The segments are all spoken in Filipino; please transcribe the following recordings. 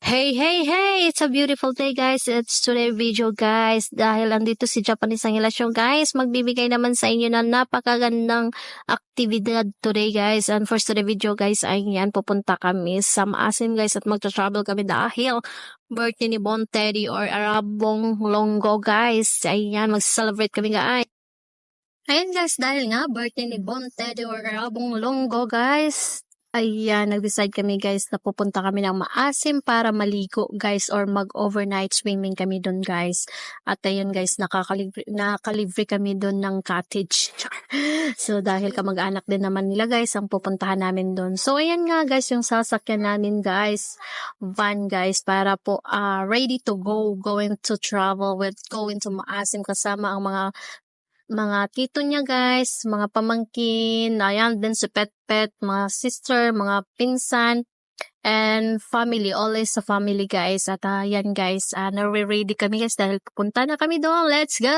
Hey, hey, hey! It's a beautiful day, guys. It's today video, guys. Dahil andito si Japanese ang relasyon, guys. Magbibigay naman sa inyo ng napakagandang aktibidad today, guys. And for today video, guys, ay yan, pupunta kami sa Maasim, guys, at magta-travel kami dahil birthday ni Bon Teddy or Arabong Longgo, guys. Ayan, mag-celebrate kami, guys. Ayun, guys, dahil nga birthday ni Bon Teddy or Arabong Longgo, guys. Ayan, nag-decide kami guys na pupunta kami ng Maasim para maligo guys or mag-overnight swimming kami doon guys. At ayun guys, nakalibre kami doon ng cottage. So dahil kamag-anak din naman nila guys ang pupuntahan namin doon. So ayan nga guys yung sasakyan namin guys, van guys para po ready to go, going to travel with going to Maasim kasama ang mga tito niya guys, mga pamangkin, ayan din si Pet, mga sister, mga pinsan, and family, always sa family guys. At ayan guys, na-ready kami guys dahil pupunta na kami doon. Let's go!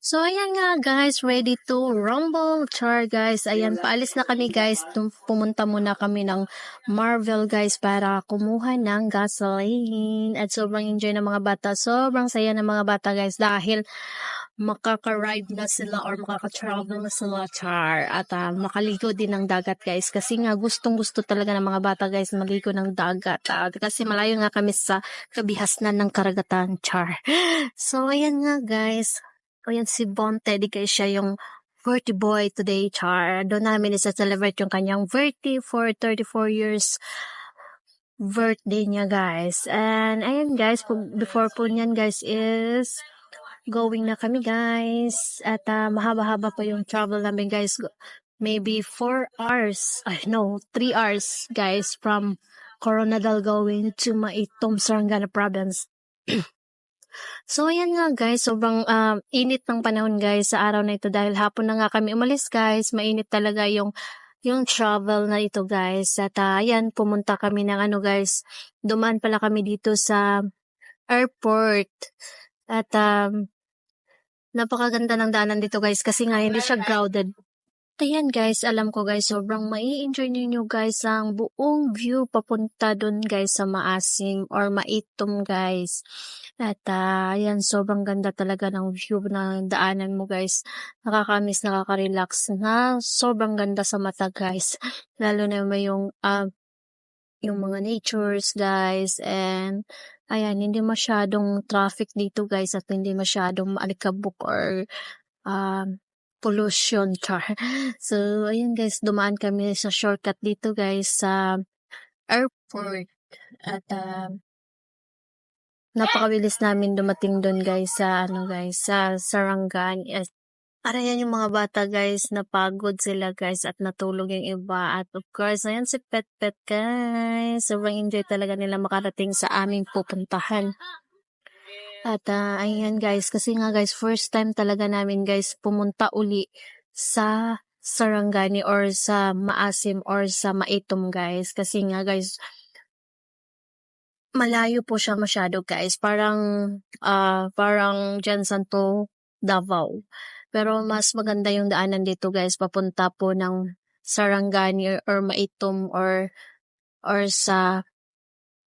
So ayan nga guys, ready to rumble, char guys. Ayan, paalis na kami guys. Pumunta muna kami ng Marvel guys para kumuha ng gasoline. At sobrang enjoy ng mga bata. Sobrang saya ng mga bata guys dahil makaka-ride na sila or makaka-travel na sila, char. At makaligo din ng dagat guys. Kasi nga gustong-gusto talaga ng mga bata guys maligo ng dagat. Kasi malayo nga kami sa kabihasnan ng karagatan, char. So ayan nga guys. Ayan si Bon Teddy guys, siya yung 40 boy today, char. Doon namin isa-celebrate yung kanyang 30 for 34 years birthday niya guys. And ayan guys, before po niyan guys is going na kami guys. At mahaba-haba pa yung travel namin guys. Maybe 4 hours, 3 hours guys from Coronadal going to Maitom, Sarangani province. So ayan nga guys, sobrang init ng panahon guys sa araw na ito dahil hapon na nga kami umalis guys. Mainit talaga yung travel na ito guys. At ayan, pumunta kami ng guys. Dumaan pala kami dito sa airport. At napakaganda ng daanan dito guys kasi nga hindi siya crowded. Ayan guys, alam ko guys, sobrang mai-enjoy niyo guys ang buong view papunta dun guys sa Maasim or Maitom guys. At ayan, sobrang ganda talaga ng view ng daanan mo guys. Nakaka-miss, nakaka-relax na sobrang ganda sa mata guys. Lalo na may yung mga natures guys, and ayan, hindi masyadong traffic dito guys at hindi masyadong maalikabok or pollution, char. So, ayun guys, dumaan kami sa shortcut dito guys sa airport. At napakabilis namin dumating doon guys sa sa Sarangani. Para yan yung mga bata guys, napagod sila guys at natulog yung iba. At of course, ayan si Pet guys. Sobrang enjoy talaga nila makarating sa aming pupuntahan. At ayan guys, kasi nga guys, first time talaga namin guys pumunta uli sa Sarangani or sa Maasim or sa Maitom guys. Kasi nga guys, malayo po siya masyado guys. Parang dyan to Davao. Pero mas maganda yung daanan dito guys, papunta po ng Sarangani or Maitom or sa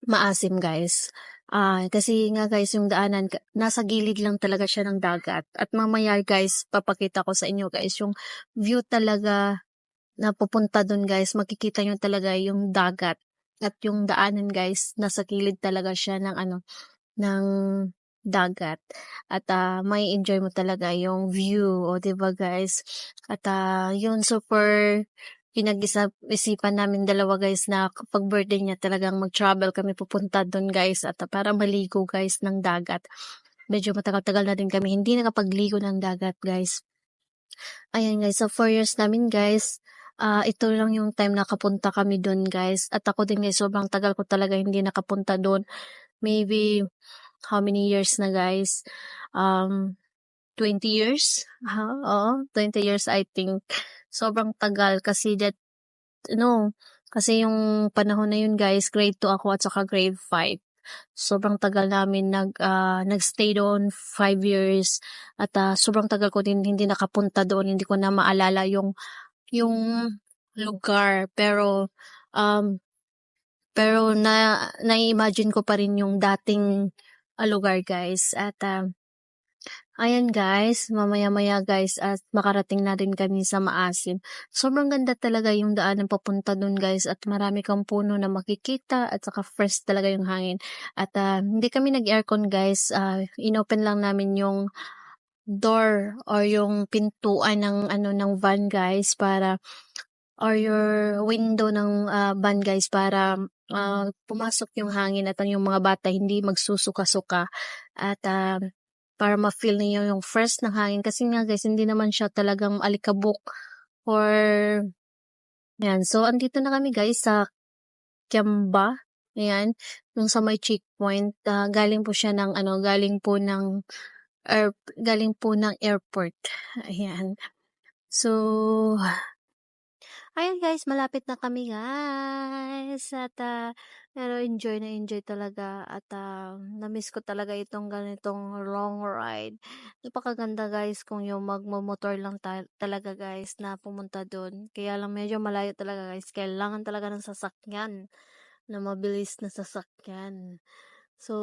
Maasim guys. Kasi nga guys, yung daanan, nasa gilid lang talaga siya ng dagat. At mamaya guys, papakita ko sa inyo guys, yung view talaga na pupunta dun guys, makikita nyo talaga yung dagat. At yung daanan guys, nasa gilid talaga siya ng ng dagat. At may enjoy mo talaga yung view, o diba guys? At yun, super pinag-isipan namin dalawa guys na kapag birthday niya talagang mag-travel kami pupunta doon guys at para maligo guys ng dagat. Medyo matagal-tagal na din kami hindi nakapagligo ng dagat guys. Ayan guys, so 4 years namin guys, ito lang yung time nakapunta kami doon guys. At ako din guys, sobrang tagal ko talaga hindi nakapunta doon. Maybe how many years na guys? 20 years? Oo, 20 years I think. Sobrang tagal kasi kasi yung panahon na yun guys, grade 2 ako at saka grade 5. Sobrang tagal namin nagstay doon 5 years at sobrang tagal ko din hindi nakapunta doon, hindi ko na maalala yung lugar. Pero Pero nai-imagine ko pa rin yung dating lugar guys. At ayan guys, mamaya-maya guys at makarating na rin kami sa Maasim. Sobrang ganda talaga yung daan ng papunta dun guys at marami kang puno na makikita at saka fresh talaga yung hangin. At hindi kami nag-aircon guys, inopen lang namin yung door or yung pintuan ng ng van guys para or your window ng van guys para pumasok yung hangin at yung mga bata hindi magsusuka-suka at para ma-feel niyo yung fresh ng hangin kasi nga guys hindi naman siya talagang alikabok or yan. So andito na kami guys sa Kiamba. Ayan, yung sa may checkpoint. Galing po siya ng galing po ng galing po ng airport. Ayan. So, ayan guys, malapit na kami guys. At pero enjoy na enjoy talaga at na-miss ko talaga itong ganitong long ride. Napakaganda guys kung yung magmo-motor lang talaga guys na pumunta doon. Kaya lang medyo malayo talaga guys. Kailangan talaga ng sasakyan na mabilis na sasakyan. So,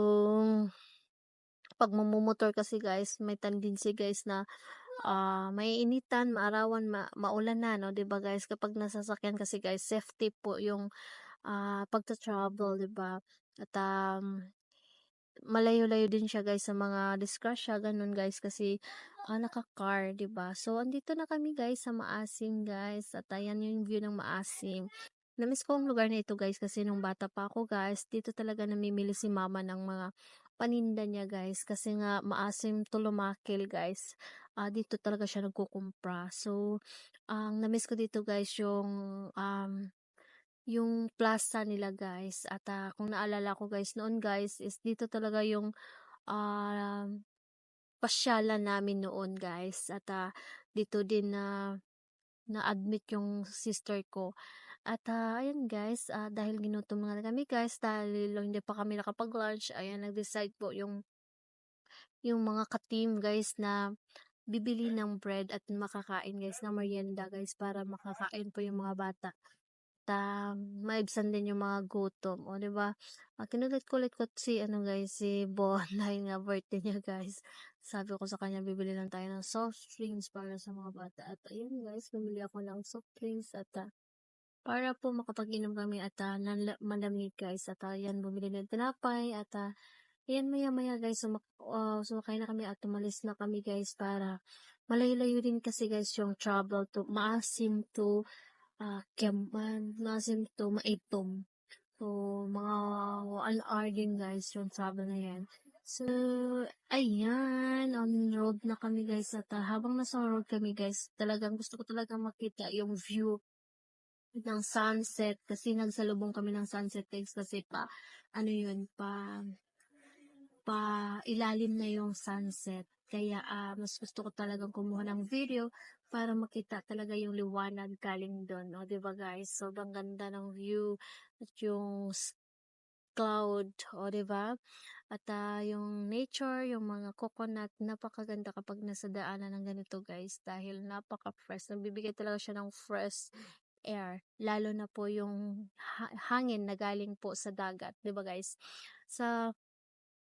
pag mamomotor kasi guys, may tendency guys na maiinitan, maarawan, maulan na, no? 'Di ba guys? Kapag nasasakyan kasi guys, safety po yung pagta-travel, 'di ba? At malayo-layo din siya guys sa mga disgrasya, ganun guys kasi naka-car, 'di ba? So andito na kami guys sa Maasim guys. At ayan yung view ng Maasim. Namiss ko ang lugar na ito guys kasi nung bata pa ako guys, dito talaga namimili si mama ng mga paninda niya guys kasi nga Maasim to Lumakil guys. Dito talaga siya nagkukumpra. So ang namiss ko dito guys yung plaza nila guys. At kung naalala ko guys noon guys is dito talaga yung ah, pasyalan namin noon guys. At dito din na-admit yung sister ko. At ayun guys, dahil ginutom nga kami guys, dahil hindi pa kami nakapag-lunch, ayan, nag-decide po yung mga ka-team guys na bibili ng bread at makakain guys na merienda guys para makakain po yung mga bata. Maibsan din yung mga gutom, o 'di ba? Kinulit-kulit ko si guys, si Bon dahil nga birthday niya guys. Sabi ko sa kanya bibili lang tayo ng soft drinks para sa mga bata. At ayun guys, bumili ako ng soft drinks at para po makapag-inom kami at malamig guys. At yan, bumili ng tinapay at ayan, maya-maya guys, sumakay na kami at tumalis na kami guys para malayo-layo din kasi guys yung travel to Maasim to Maasim to Maitom. So, mga 1 hour din guys yung travel na yan. So, ayan, on road na kami guys at habang nasa road kami guys, talagang gusto ko talaga makita yung view ng sunset kasi nagsalubong kami ng sunset guys kasi ano yun, pa ilalim na yung sunset. Kaya mas gusto ko talagang kumuha ng video para makita talaga yung liwanag galing doon. O, di ba guys? Sobrang ganda ng view at yung cloud. O, di ba? At yung nature, yung mga coconut, napakaganda kapag nasa daanan ng ganito guys dahil napaka-fresh. Nagbibigay talaga siya ng fresh air. Lalo na po yung hangin na galing po sa dagat. Di ba guys? Sa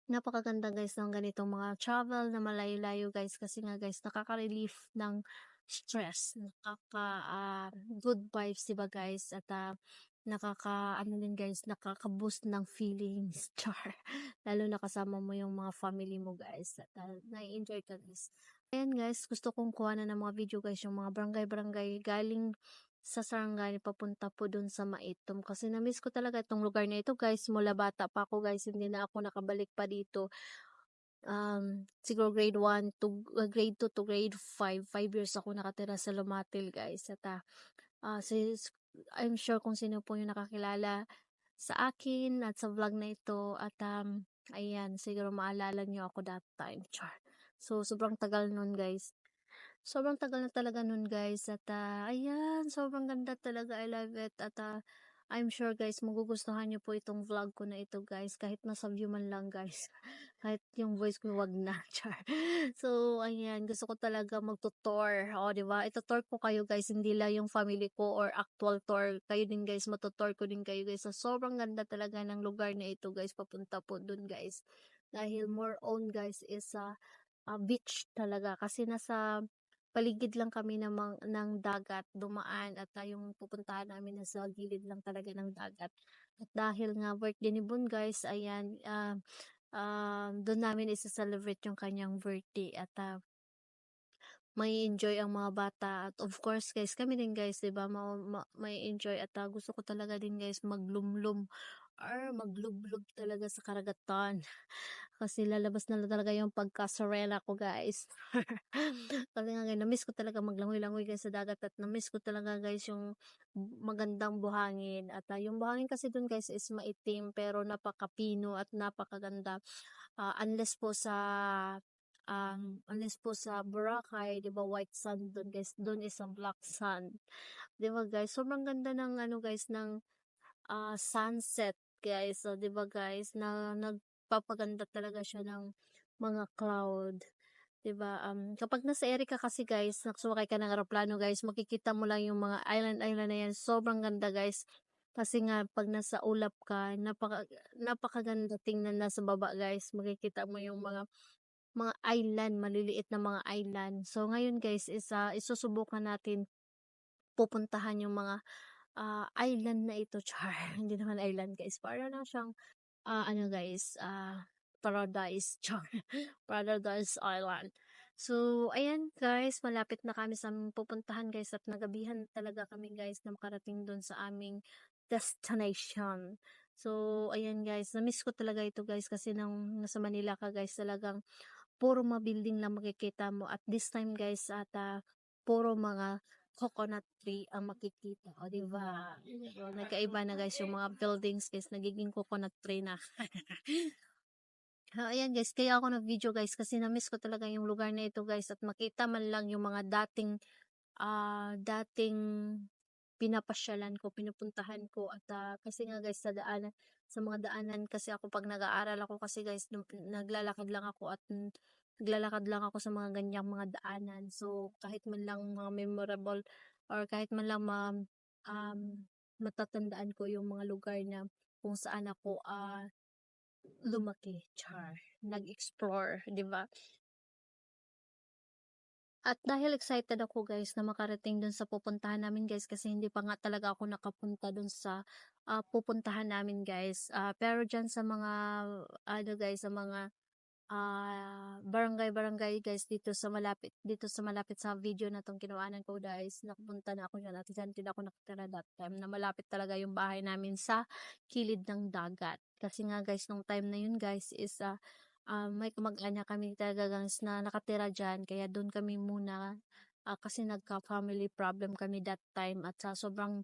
napakaganda guys ng ganitong mga travel na malayo-layo guys kasi nga guys nakaka-relief ng stress, good vibes 'di ba guys at ano din guys, nakaka-boost ng feelings char. Lalo na kasama mo yung mga family mo guys at nai-enjoy ka guys. Ayan guys, gusto kong kuha na ng mga video guys yung mga barangay-barangay galing sa Sarangani papunta po dun sa Maitom kasi na-miss ko talaga itong lugar na ito guys. Mula bata pa ako guys, hindi na ako nakabalik pa dito. Siguro grade 1 to grade 2 to grade 5. 5 years ako nakatira sa Lumatil guys. At I'm sure kung sino po yung nakakilala sa akin at sa vlog na ito. At ayan, siguro maalala nyo ako that time. Char. So, sobrang tagal nun guys. Sobrang tagal na talaga nun guys at ayan, sobrang ganda talaga, I love it at I'm sure guys magugustuhan niyo po itong vlog ko na ito guys, kahit nasa view man lang guys. Kahit yung voice ko wag na, char. So ayan, gusto ko talaga magtutour, o 'di ba? Ito-tour ko kayo guys, hindi lang yung family ko or actual tour. Kayo din guys, matutour ko din kayo guys. So sobrang ganda talaga ng lugar na ito guys, papunta po dun guys. Dahil more on guys is beach talaga kasi nasa paligid lang kami ng dagat, dumaan at yung pupuntahan namin nasa gilid lang talaga ng dagat. At dahil nga birthday ni Bun guys, ayan, doon namin isa-celebrate yung kanyang birthday at may enjoy ang mga bata at of course guys kami din guys 'di ba may enjoy at gusto ko talaga din guys maglumlum or maglublog talaga sa karagatan. Kasi lalabas na talaga yung pagka-sorella ko guys. Kasi nga na-miss ko talaga maglangoy-langoy guys sa dagat at na-miss ko talaga guys yung magandang buhangin. At yung buhangin kasi dun guys is maitim pero napakapino at napakaganda. Unless po sa Boracay, 'di ba white sand dun guys, dun is a black sand. 'Di ba guys? Sobrang ganda ng ano guys ng sunset guys. So 'di ba guys na nagpapaganda talaga siya ng mga cloud. 'Di ba? Kapag nasa area ka kasi guys, sumakay ka ng eroplano guys, makikita mo lang yung mga island na yan. Sobrang ganda guys. Kasi nga pag nasa ulap ka, napakaganda tingnan na sa baba guys. Makikita mo yung mga island, maliliit na mga island. So ngayon guys is isusubukan natin pupuntahan yung mga island na ito, char. Hindi naman island guys. Para lang siyang ano guys, paradise, char. Paradise Island. So, ayan guys, malapit na kami sa aming pupuntahan guys at nagabihan talaga kami guys na makarating doon sa aming destination. So, ayan guys, na-miss ko talaga ito guys kasi nang nasa Manila ka guys talagang puro mga building lang makikita mo at this time guys at puro mga coconut tree ang makikita. O, di ba? So, nagkaiba na guys yung mga buildings guys, nagiging coconut tree na. Ayan guys, kaya ako nag-video guys kasi na-miss ko talaga yung lugar na ito guys at makita man lang yung mga dating pinapasyalan ko, pinupuntahan ko at kasi nga guys sa mga daanan kasi ako pag nag-aaral ako kasi guys naglalakad lang ako at naglalakad lang ako sa mga ganyang mga daanan. So kahit man lang mga memorable or kahit man lang matatandaan ko yung mga lugar na kung saan ako lumaki, char, nag-explore, 'di ba? At dahil excited ako guys na makarating dun sa pupuntahan namin guys kasi hindi pa nga talaga ako nakapunta dun sa pupuntahan namin guys. Pero dyan sa mga ano guys, sa mga barangay guys dito sa malapit sa video na tong kinuhanan ko guys. Nakapunta na ako dyan at dyan din ako nakatira that time na malapit talaga yung bahay namin sa kilid ng dagat. Kasi nga guys nung time na yun guys is may kamag-anak kami talaga guys na nakatira dyan kaya doon kami muna kasi nagka-family problem kami that time at sa sobrang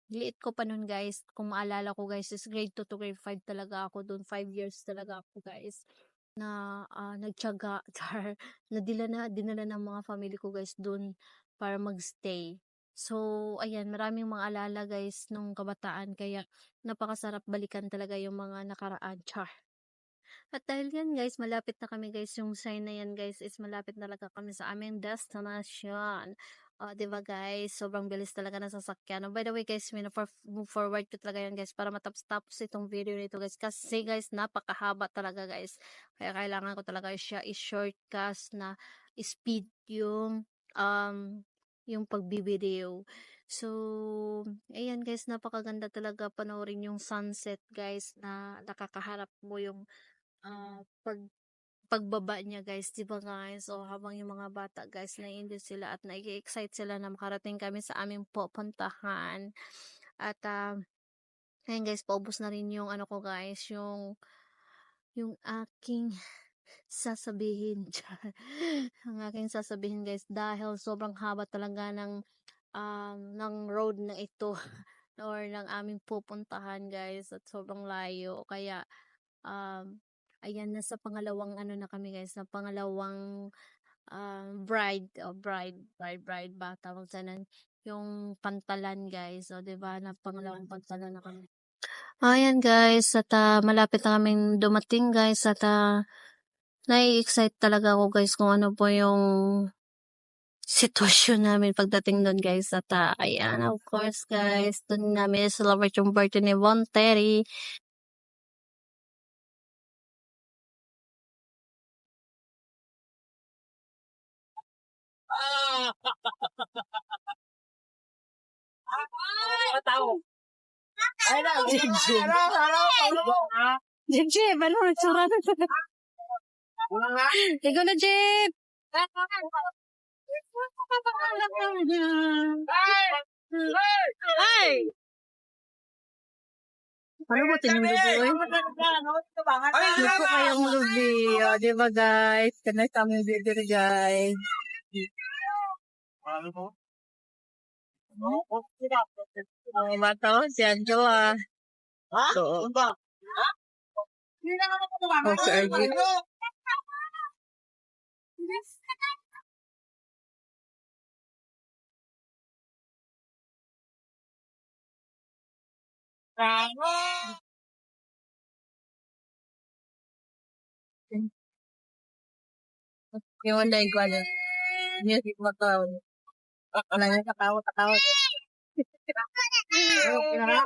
liit ko pa nun guys. Kung maalala ko guys is grade 2 to grade 5 talaga ako doon. 5 years talaga ako guys na nagtiyaga char dinala ng mga family ko guys dun para magstay. So, ayan, maraming mga alala guys nung kabataan kaya napakasarap balikan talaga yung mga nakaraan, char. At dahil yan guys, malapit na kami guys, yung sign na yan guys is malapit na talaga kami sa aming destination. Diba guys, sobrang bilis talaga ng sasakyan. By the way guys, move forward ko talaga yan guys para matapos itong video nito guys. Kasi guys, napakahaba talaga guys. Kaya kailangan ko talaga siya i-shortcast na speed yung pagbibideo. So, ayan guys, napakaganda talaga panoorin yung sunset guys na nakakaharap mo yung pagbaba niya guys, 'di ba guys? So habang yung mga bata guys nai-enjoy sila at nai-excite sila na makarating kami sa aming pupuntahan. At ayun guys, paubos na rin yung ano ko guys, yung aking sasabihin. Ang aking sasabihin guys dahil sobrang haba talaga ng road na ito or ng aming pupuntahan guys at sobrang layo kaya ayan nasa pangalawang ano na kami guys, na pangalawang bride ba tawag sa yung pantalan guys. So, di ba? Na pangalawang pantalan na kami. Ayan guys, at malapit na kaming dumating guys at nai-excite talaga ako guys kung ano po yung sitwasyon namin pagdating doon guys at ayan of course guys, doon namin celebrate yung birthday ni Von Terry. Jeep, Jeep, ano ang tsura na? Ikaw na, Jeep! Ay! Ano ba tinyong lubi? Lupo kayong lubi. O, di ba guys? Kanay kami bibir guys. Ano po? Ang mata si Angela. Ha? So, ba? Ha? Oh, si RG. Yung online ko, ano, music mo to. Wala nga katawat.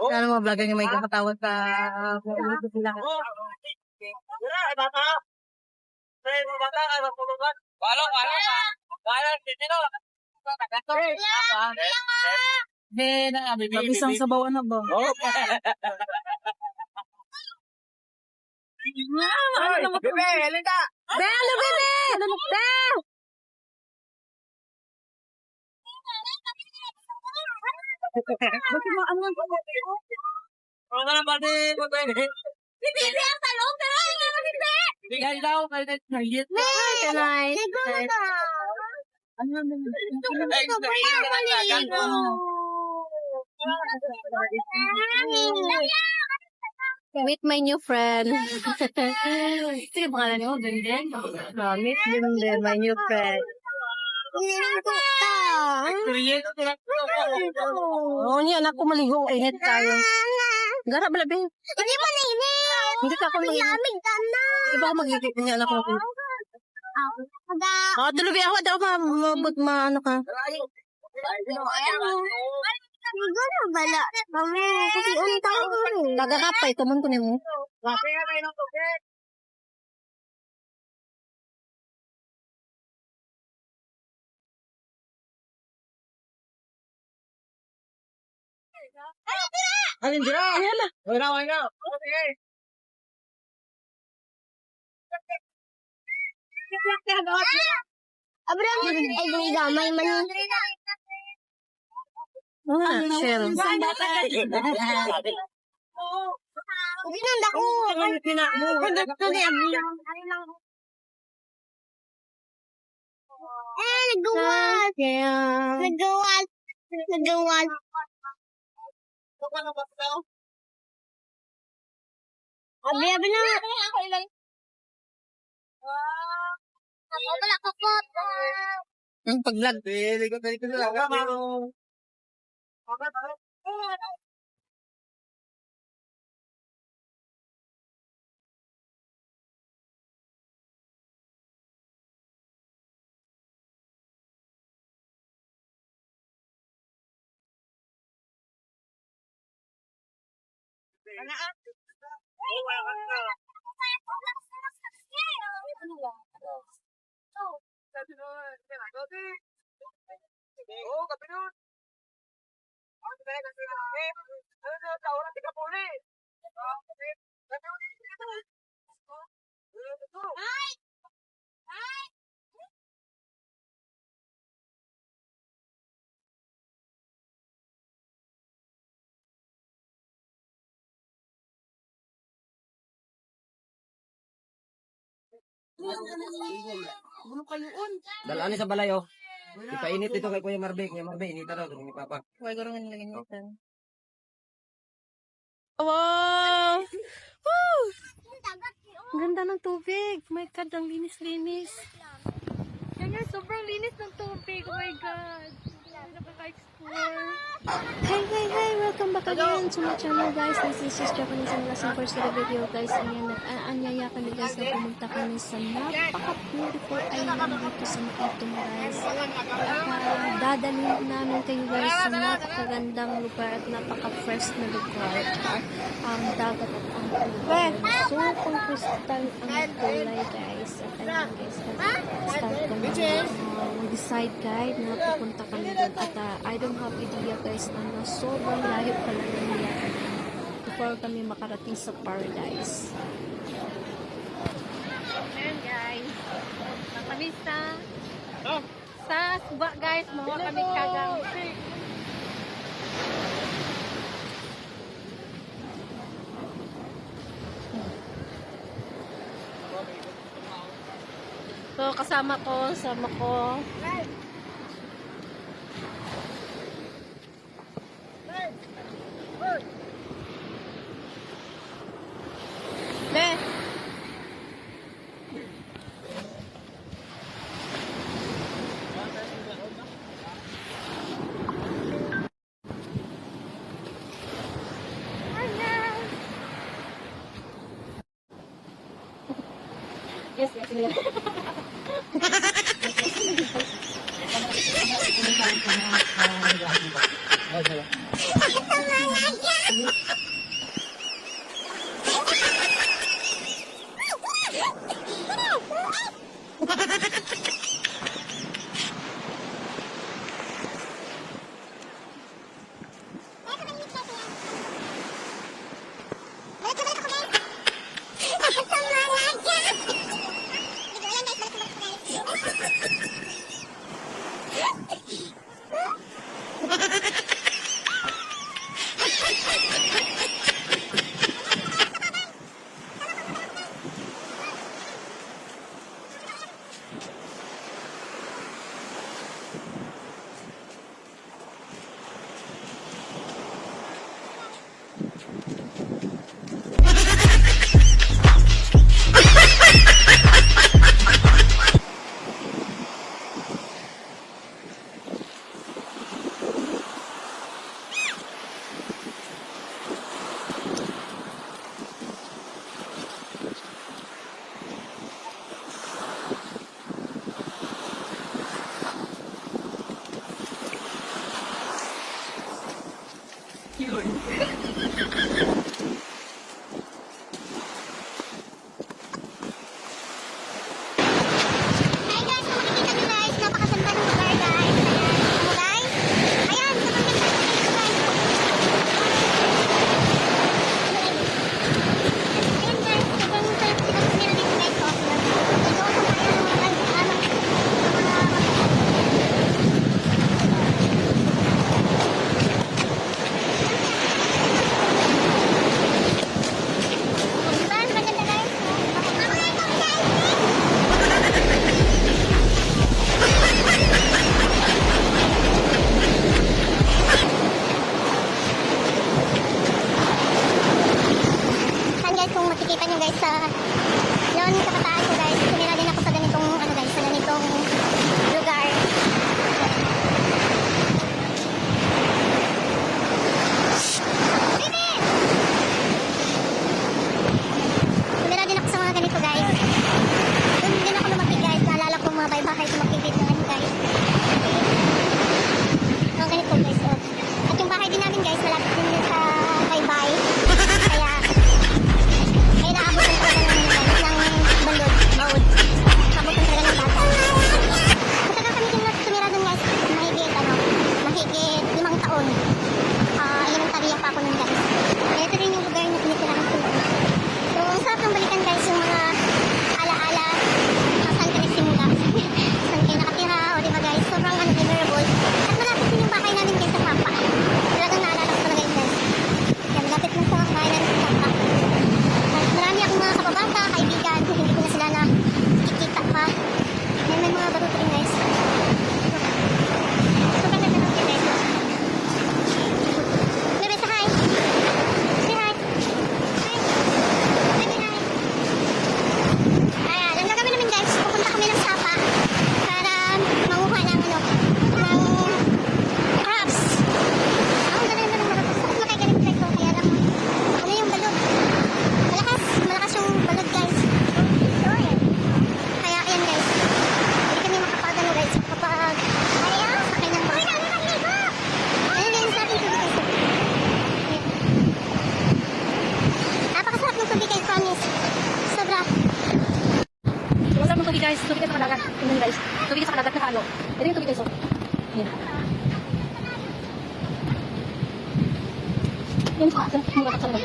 Ano mo, vlogger nga may katawat sa music nila. Bata! Say, bata, ano po ba? Wala, dito. Mabisang sa bawa na ba? Oo. Bebe, halika! Bebe! Bebe! Bakit mo ang mga ano na pati mo tayo eh? Hindi ang talong, pero hindi! Hindi ka daw, kahit naglit. Kanay. Ano meet my new friend. Sige, pangalan niyo, Denden. Meet Denden, my new friend. Oo niya, anak ko maligo. Init tayo. Gara ba labing? Hindi mo nainit. Hindi ka ako malamig ka na. Di ba ako mag-ibig niya anak ko? Tulubi ako daw mabot ano ka. Siguro bala. Mami, kasi untang ko. Nagakapay, tumon ko mo. Kapay nga kayo ng tubig. Alin dira? Ayan na. Wala na. Sige. Abraham, ay gumigay man. Shell. Ginanda ko. Nagawal. Nagawal. Abi na. Wala kakot. Ang paglag. Likod na lang. Dalaan ni sa balay oh. Ipainit ito kay Kuya Marbe. Kuya Marbe, inita daw ni Papa. Kuya garo nga nilagay nitan. Wow! Woo! Ganda ng tubig. My God, ang linis-linis. Yan yung sobrang linis ng tubig. Oh my God. Hi! Welcome back again to my channel, guys. This is just Japanese and lesson for the video, guys. Ayan, nag-aanyaya kami, guys, na pumunta kami sa napaka-beautiful island dito sa Maitong, guys. Dadalhin namin kayo, guys, sa napakagandang lugar at napaka-fresh na lugar. Ang dagat at ang kulay. Super crystal ang kulay, guys. At ayan, guys, start kami mag-decide, guide na pupunta kami doon. At I don't have idea, guys, na sobrang layo pala nila before kami makarating sa paradise. Ayan guys, kami sa Suba guys, mga kami kagang. So kasama ko, Le. Yes. Kaya, ay naabot ng talaga ng guys, tubig guys sa kadagat. Tingnan guys, tubig sa kadagat na halo. Ito yung tubig guys, oh. Yan. Yan sa akin, mga kapsal mo.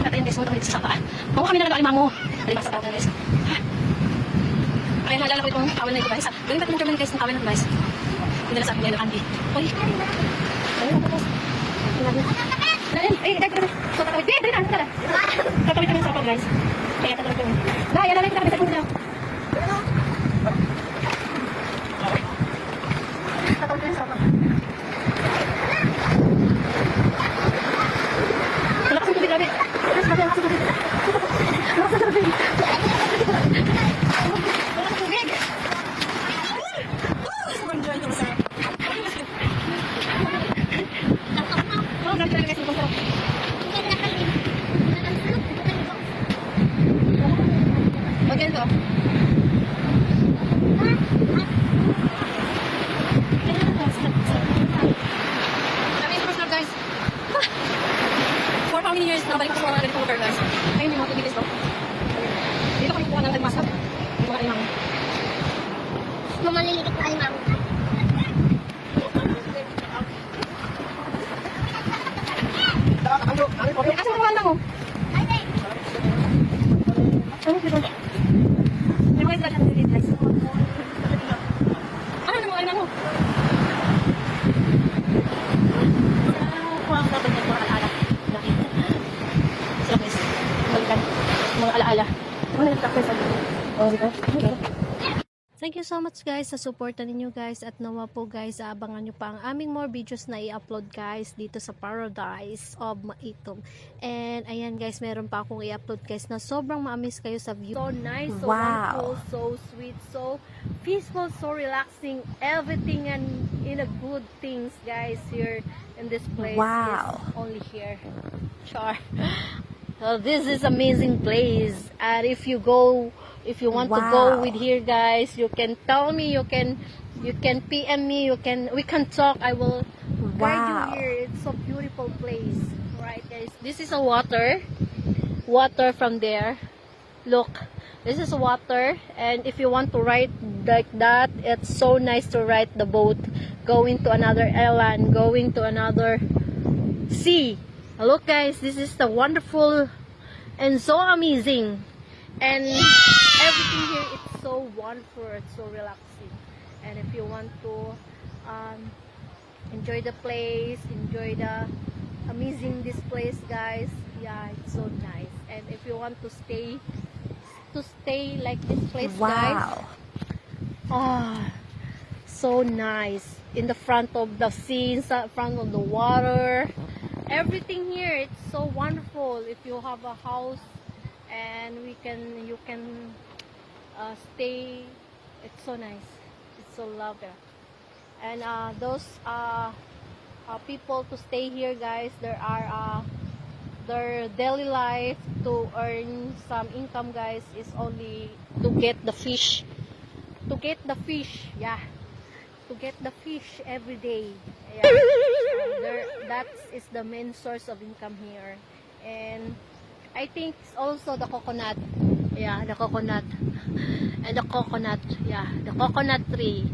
At ayan guys, mga kapit sa sapaan. Mawa kami na nag-alimango. Alimango sa tawag guys. Ay, naalala ko itong kawan na ito guys. Gawin natin ng German guys, ng kawan na ito guys. Hindi na sa akin ngayon ng Andy. Uy. Ayun na guys. Ay, guys, guys. So, tatawid. Dali na, dali na. Tatawid kami sa sapag guys. Kaya tatawid kami. Dahil, yan na, kita kami sa kanya. Tatawid kami sa sapag. Malakas ang tubig, grabe. Malakas ang tubig. Malakas ang tubig. Maganda. Guys. For how many years nabalik ko sa mga ganitong lugar guys? Ayun yung mga tubig guys. Dito kami kukuha ng tagmasa. Yung mga alimang. Mamaliliit na alimang. Kasi naman lang oh. Ano dito? Yung mga isla dito guys. Ano yung mga alimang oh? Kuha ko dapat yung mga alaala. Sila guys. Balikan. Mga alaala. Ano yung takay sa dito? Oh, dito? Okay. Thank you so much guys sa suporta ninyo guys at nawa po guys aabangan nyo pa ang aming more videos na i-upload guys dito sa Paradise of Maitom. And ayan guys, meron pa akong i-upload guys na sobrang ma-amaze kayo sa view. So nice, so wonderful, so sweet, so peaceful, so relaxing, everything and in a good things guys here in this place. Wow. Is only here. Char. So this is amazing place, and if you want to go with here guys, you can tell me, you can PM me, we can talk. I will guide you here. It's a beautiful place, right guys? This is a water from there. Look, this is water, and if you want to ride like that, it's so nice to ride the boat going to another island, going to another sea. Look guys, this is the wonderful and so amazing, and everything here it's so wonderful, it's so relaxing. And if you want to enjoy the place, enjoy the amazing this place guys, yeah, it's so nice. And if you want to stay like this place guys, so nice in the front of the sea, in front of the water. Everything here, it's so wonderful. If you have a house and you can stay, it's so nice, it's so lovely. And those people to stay here guys, there are their daily life to earn some income guys is only to get the fish, yeah, to get the fish every day. Yeah. That is the main source of income here. And I think also the coconut, yeah, the coconut, and the coconut, yeah, the coconut tree,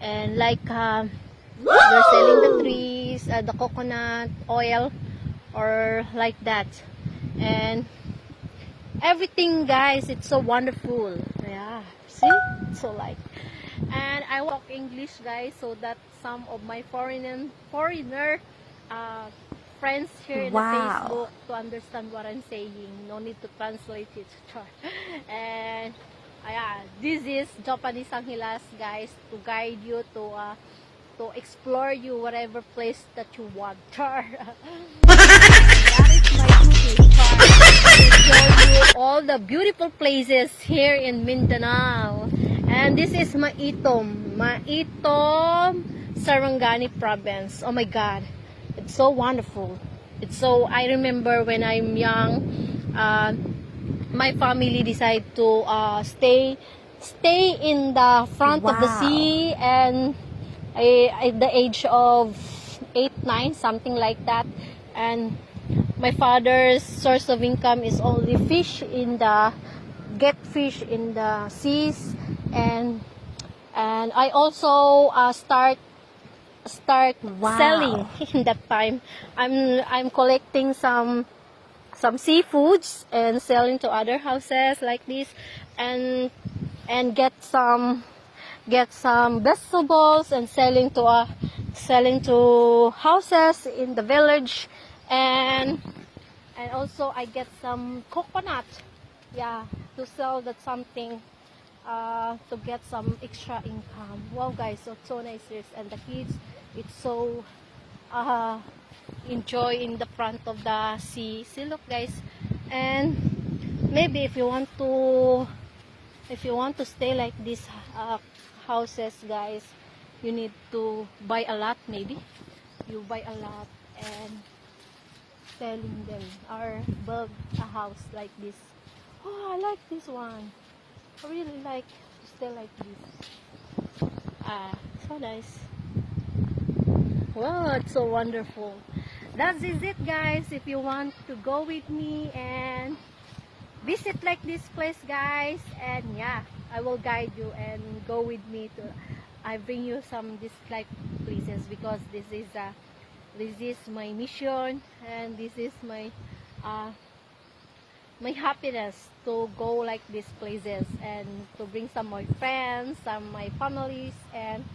and like they're selling the trees, the coconut oil, or like that, and everything guys, it's so wonderful. Yeah, see, so like. And I walk English guys, so that some of my foreigner friends here in the Facebook to understand what I'm saying. No need to translate it. And this is Japanese Angeles guys, to guide you to explore you whatever place that you want. That is my duty, to show you all the beautiful places here in Mindanao. And this is Maitom, Sarangani province. Oh my god, it's so wonderful. I remember when I'm young, my family decided to stay in the front of the sea, and at the age of 8, 9, something like that. And my father's source of income is only get fish in the seas, and I also start selling in that time. I'm collecting some seafoods and selling to other houses like this, and get some vegetables and selling to houses in the village, and also I get some coconut, yeah, to sell that something, to get some extra income. Wow guys, so nice here, and the kids, it's so enjoy in the front of the sea. See, look guys, and maybe if you want to stay like this houses guys, you need to buy a lot. Maybe you buy a lot and selling them, or build a house like this. Oh, I like this one. I really like to stay like this. So nice. Wow, it's so wonderful. That is it guys. If you want to go with me and visit like this place guys, and yeah, I will guide you and go with me to, I bring you some this like places, because this is my mission, and this is my my happiness to go like these places, and to bring some my friends, some my families, and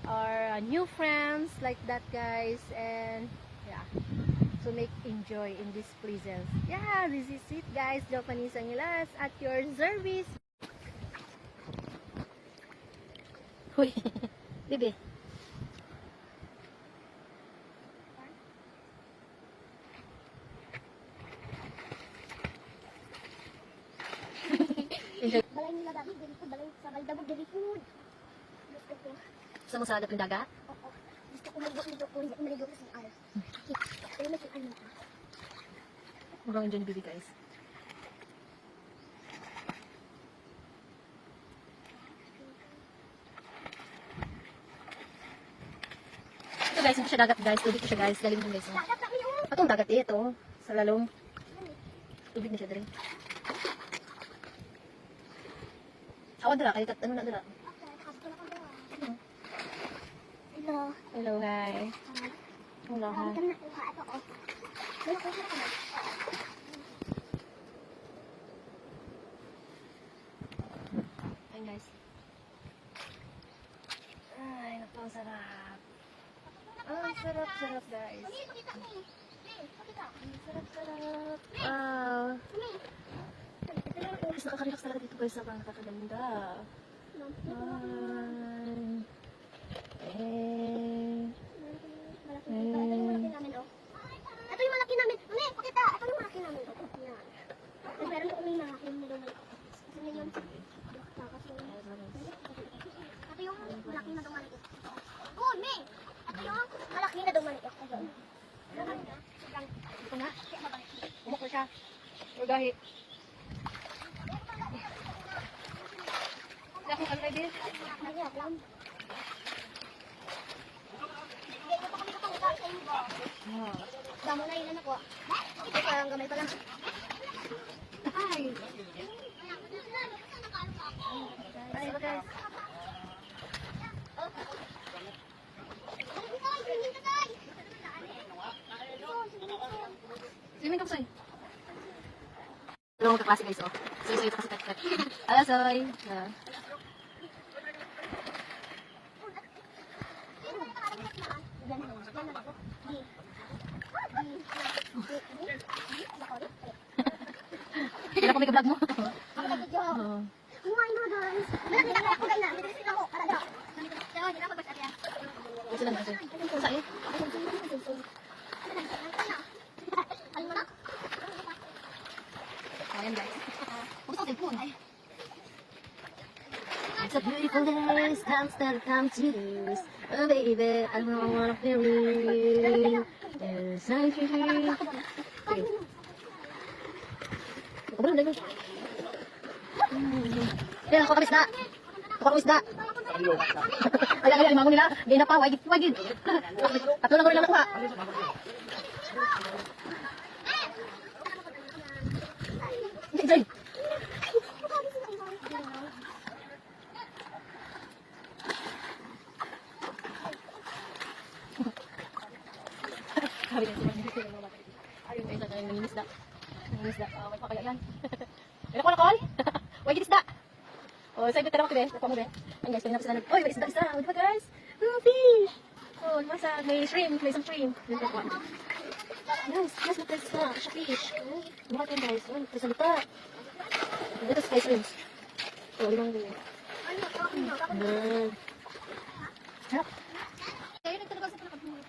our new friends like that guys, and yeah, to make enjoy in these places. Yeah, this is it guys. Japanese Angilas at your service. Hoy, bibi. Balay nila dami, dili ko balay sa baldabog dili food. Gusto ko. Sa mo sa dagat ng dagat? Oo. Gusto ko maligo ko, hindi ko maligo sa CR. Pero may CR na. Hanggang dyan bibi guys. Ito guys, hindi siya dagat guys. Tubig ko siya guys. Galing din guys. Dagat na yun. Atong dagat eh, ito. Sa lalong. Tubig na siya dali. Awan dala, kaya ano na dala. Hello. Hello, hi. Hello, hi. Kami nakuha ito oh. May nakuha ka na. Ayan guys. Ay, naku, ang sarap. Ang sarap guys. Kami, pakita mo. Pakita. Ang sarap. Guys, nakaka-relax talaga dito guys. Sobrang nakakaganda. Malaki namin oh. Ito yung malaki namin. Mami, pakita. Ito yung malaki namin oh. Yan. Meron ko may malaki namin doon. Kasi yun. Ito yung malaki na dumalik. Oh, me. Ito yung malaki na dumalik. Ito nga. Umok na siya. Or dahil. Hindi akong already. Damo na yun ako. Ito parang gamay pa lang. Ay. Ay, guys. Swimming ka po, Soy. Tulungan ka klase guys, oh. Soy, ito kasi tet-tet. Hello, Soy. Kailan ko may ka-vlog mo? Oo. Umuhay mo, guys. Meron din ako guys na. May din ako. Para daw. Hindi ako basta kaya. Gusto lang ba, Soy? Saan? Ano mo na? Ayan guys. Gusto ko cellphone ay. It's a beautiful day, time to lose. Oh baby, I don't wanna feel it. There's something. Okay. Kabulong na yun. Yan, ako kamisda. Ako kamisda. Ay, mango nila. Gaya na pa, wagid. Tatlo lang ko nila nakuha. Joy. May isda. May pa kaya yan. May nakuha na call? Uy, isda. Oh, sa ibig tara ko din. Nakuha mo din. Ay guys, kanina pa sila nag... Uy, may isda. Oh, di ba guys? Oh, fish. Oh, masag. May shrimp. May isang shrimp. Guys, guys, may isda. Siya fish. Buhat yan guys. Uy, may salita. Ito sa shrimps. Oh, limang din. Sarap. Kayo nagtalaga sa pinakabuli.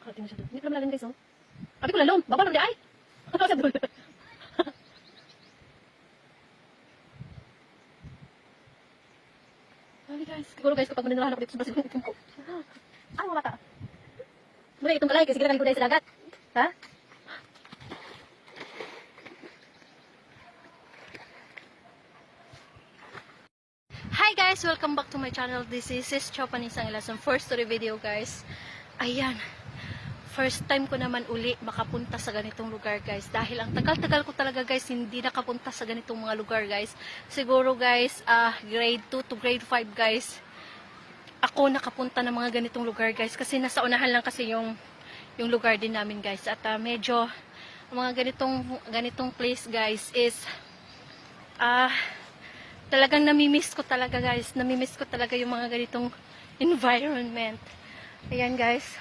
Karating na siya doon. Hindi pala malalim guys, oh. Sabi ko lalong. Baba lang di ay. Sa doon. Sabi guys. Siguro guys, kapag maninahan ako dito sa basil ng itim ko. Ay, mga bata. Muna itong kalay kasi kailangan ko dahil sa dagat. Ha? Hi guys! Welcome back to my channel. This is Sis Chopanisang Ilasang first story video guys. Ayan. First time ko naman uli makapunta sa ganitong lugar guys. Dahil ang tagal-tagal ko talaga guys hindi nakapunta sa ganitong mga lugar guys. Siguro guys, grade 2 to grade 5 guys. Ako nakapunta ng mga ganitong lugar guys. Kasi nasa unahan lang kasi yung lugar din namin guys. At medyo mga ganitong place guys is talagang namimiss ko talaga guys. Namimiss ko talaga yung mga ganitong environment. Ayan guys.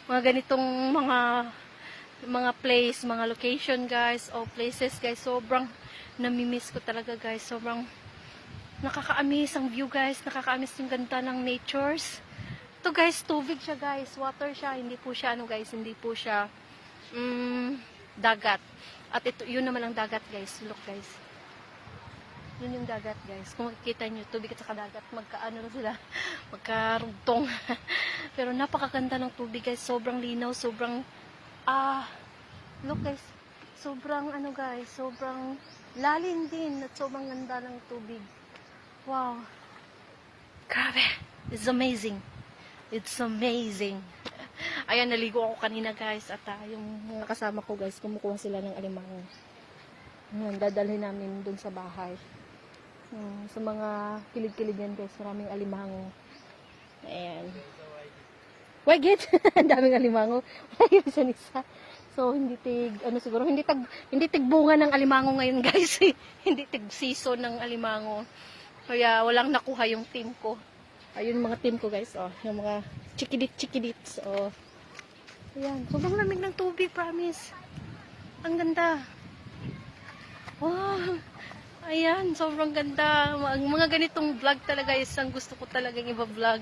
Mga ganitong mga place, mga location guys, o places guys, sobrang namimiss ko talaga guys. Sobrang nakaka-amaze ang view guys, nakaka-amaze yung ganda ng natures. Ito guys, tubig siya guys, water siya, hindi po siya ano guys, hindi po siya dagat. At ito, yun naman ang dagat guys, look guys. Yun yung dagat guys. Kung makikita nyo, tubig at saka dagat, magkaano na sila, magkarugtong. Pero napakaganda ng tubig guys. Sobrang linaw, sobrang, look guys, sobrang ano guys, sobrang lalim din at sobrang ganda ng tubig. Wow. Grabe. It's amazing. It's amazing. Ayan, naligo ako kanina guys at yung mga kasama ko guys, kumukuha sila ng alimango. Ayan, dadalhin namin dun sa bahay. Sa mga kilid-kilid yan guys, maraming alimango. Ayan. Wagit! Ang daming alimango. Wagit siya nisa. So, hindi siguro, hindi tigbunga ng alimango ngayon guys. Hindi tig season ng alimango. Kaya walang nakuha yung team ko. Ayun mga team ko guys, oh. Yung mga chikidit-chikidits, oh. Ayan. Sobrang lamig ng tubig, promise. Ang ganda. Wow. Ayan, sobrang ganda. Mga ganitong vlog talaga is ang gusto ko talagang i-vlog.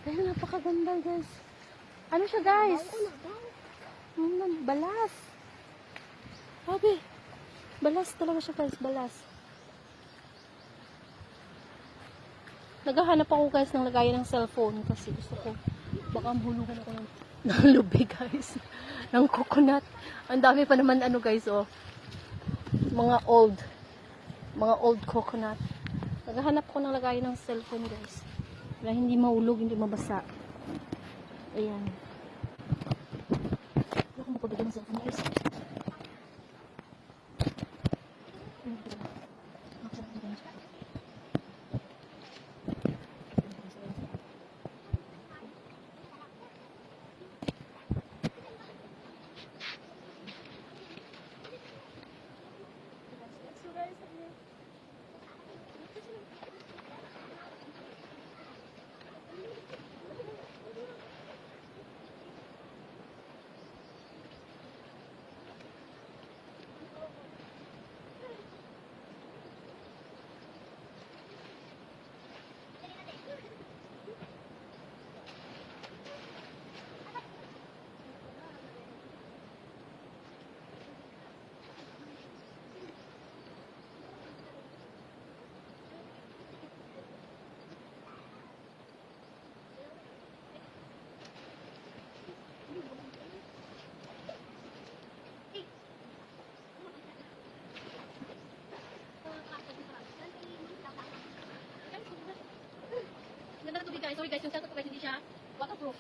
Ayan, napakaganda guys. Ano siya guys? Balas. Sabi. Balas talaga siya guys, balas. Naghahanap ako guys ng lagayan ng cellphone kasi gusto ko baka mahulugan ako ng lube guys. Ng coconut. Ang dami pa naman ano guys oh. Mga old coconut. Naghahanap ako ng lagayan ng cellphone guys. Para hindi mahulog, hindi mabasa. Ayan. Wala akong mapabigyan ng cellphone guys. Ganda ng tubig guys. Sorry guys, yung cellphone ko guys hindi siya waterproof.